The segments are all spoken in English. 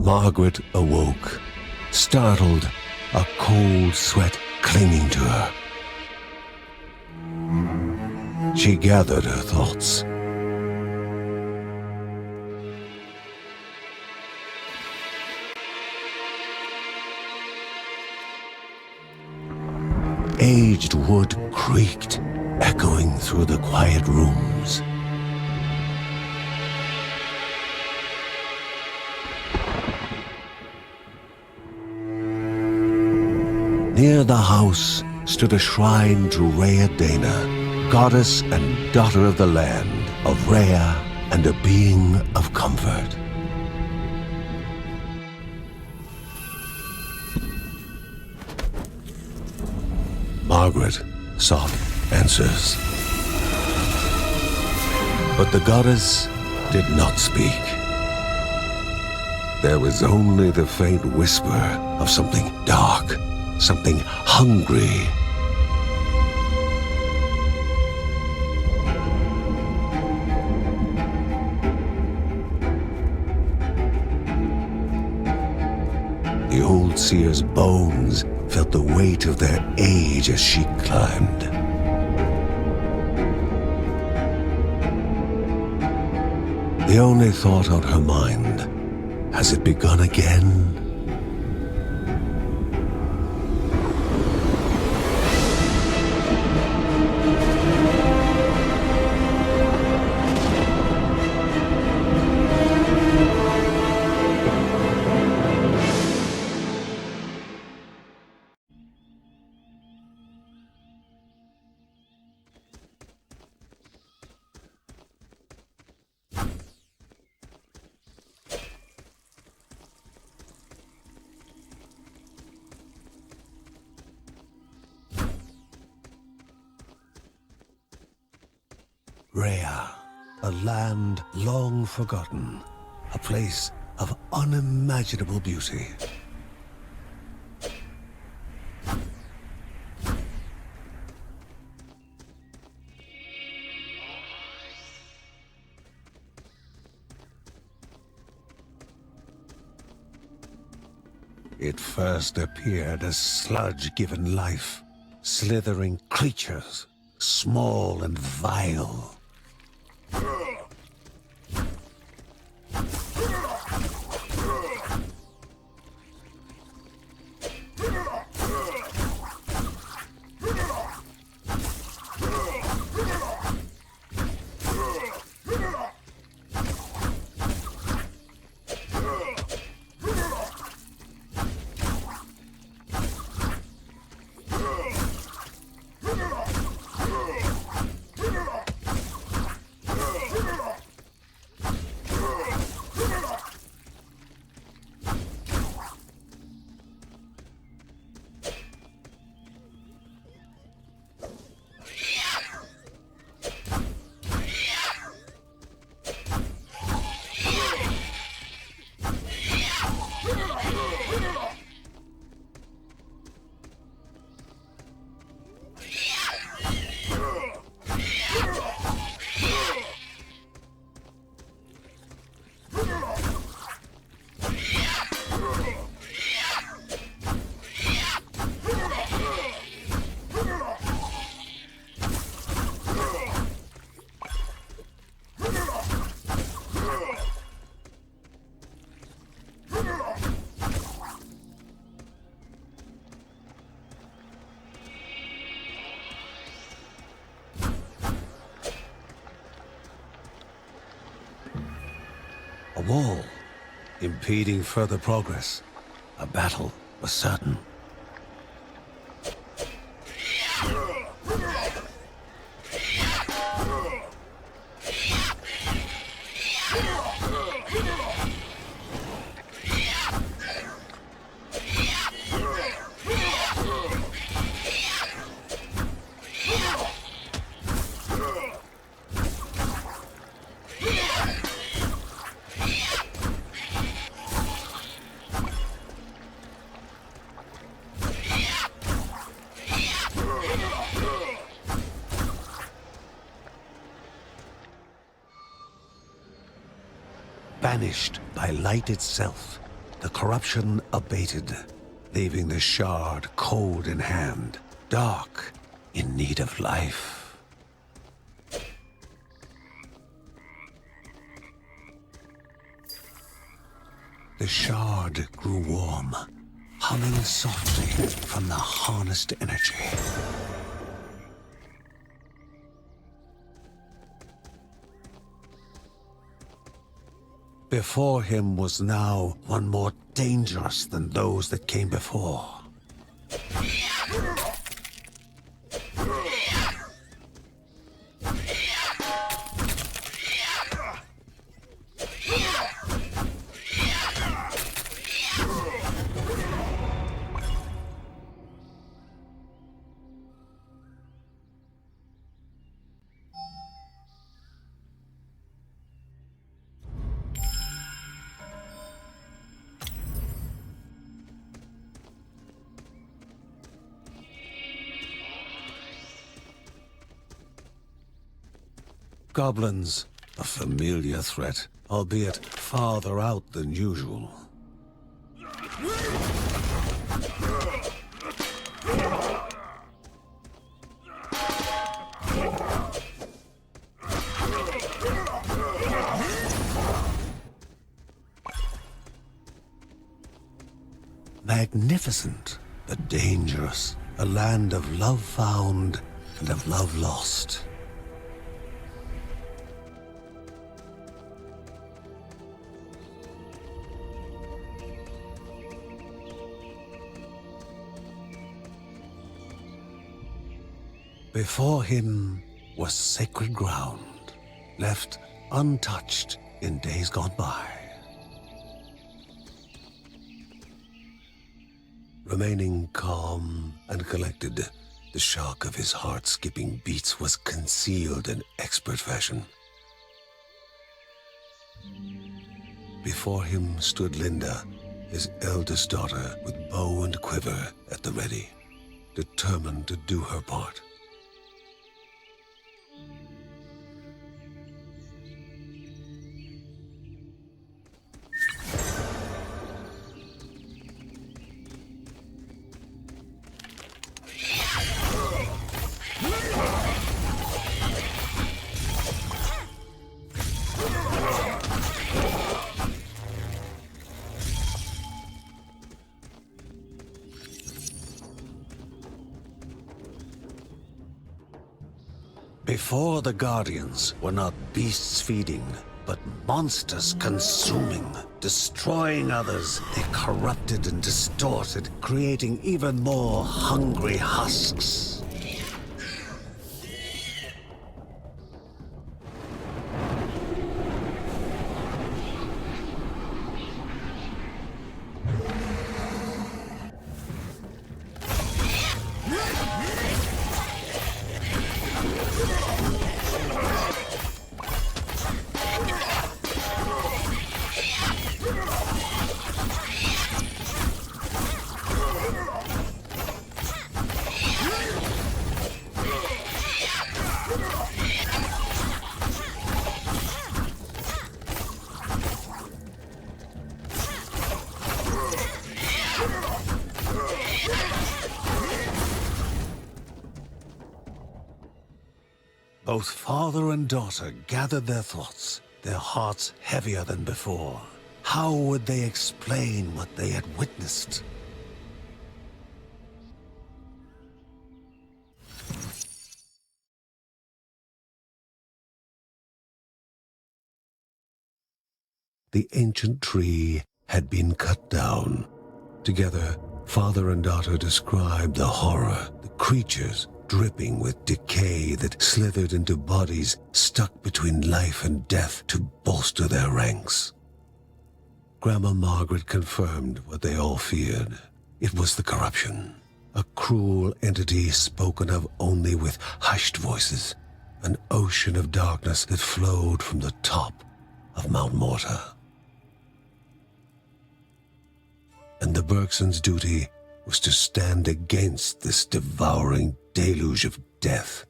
Margaret awoke, startled, a cold sweat clinging to her. She gathered her thoughts. Aged wood creaked, echoing through the quiet rooms. Near the house stood a shrine to Rhea Dana, goddess and daughter of the land, of Rhea and a being of comfort. Margaret sought answers. But the goddess did not speak. There was only the faint whisper of something dark, something hungry. The old seer's bones felt the weight of their age as she climbed. The only thought on her mind, has it begun again? Rhea, a land long forgotten, a place of unimaginable beauty. It first appeared as sludge given life, slithering creatures, small and vile. A wall, impeding further progress. A battle was certain. Banished by light itself, the corruption abated, leaving the shard cold in hand, dark, in need of life. The shard grew warm, humming softly from the harnessed energy. Before him was now one more dangerous than those that came before. Goblins, a familiar threat, albeit farther out than usual. Magnificent, but dangerous, a land of love found and of love lost. Before him was sacred ground, left untouched in days gone by. Remaining calm and collected, the shock of his heart-skipping beats was concealed in expert fashion. Before him stood Linda, his eldest daughter, with bow and quiver at the ready, determined to do her part. Before the Guardians were not beasts feeding, but monsters consuming, destroying others. They corrupted and distorted, creating even more hungry husks. Both father and daughter gathered their thoughts, their hearts heavier than before. How would they explain what they had witnessed? The ancient tree had been cut down. Together, father and daughter described the horror, the creatures dripping with decay that slithered into bodies stuck between life and death to bolster their ranks. Grandma Margaret confirmed what they all feared. It was the corruption, a cruel entity spoken of only with hushed voices, an ocean of darkness that flowed from the top of Mount Morta. And the Bergsons' duty was to stand against this devouring deluge of death.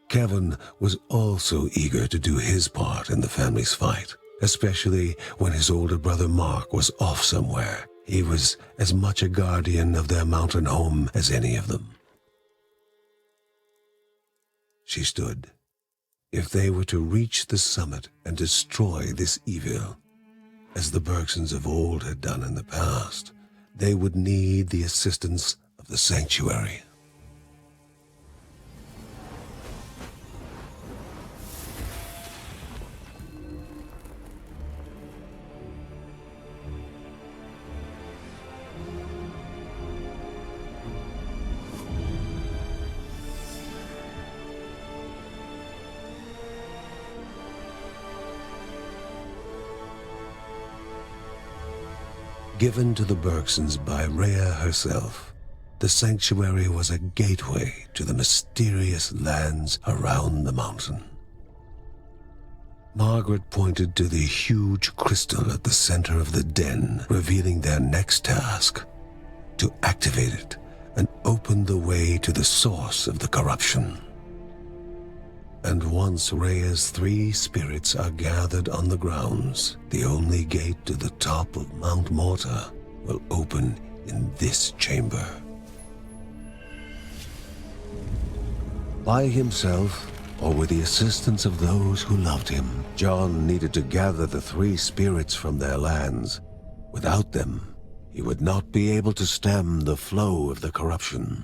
Kevin was also eager to do his part in the family's fight, especially when his older brother Mark was off somewhere. He was as much a guardian of their mountain home as any of them. She stood. If they were to reach the summit and destroy this evil, as the Bergsons of old had done in the past, they would need the assistance of the sanctuary. Given to the Bergsons by Rhea herself, the sanctuary was a gateway to the mysterious lands around the mountain. Margaret pointed to the huge crystal at the center of the den, revealing their next task: to activate it and open the way to the source of the corruption. And once Rhea's 3 spirits are gathered on the grounds, the only gate to the top of Mount Morta will open in this chamber. By himself, or with the assistance of those who loved him, John needed to gather the 3 spirits from their lands. Without them, he would not be able to stem the flow of the corruption.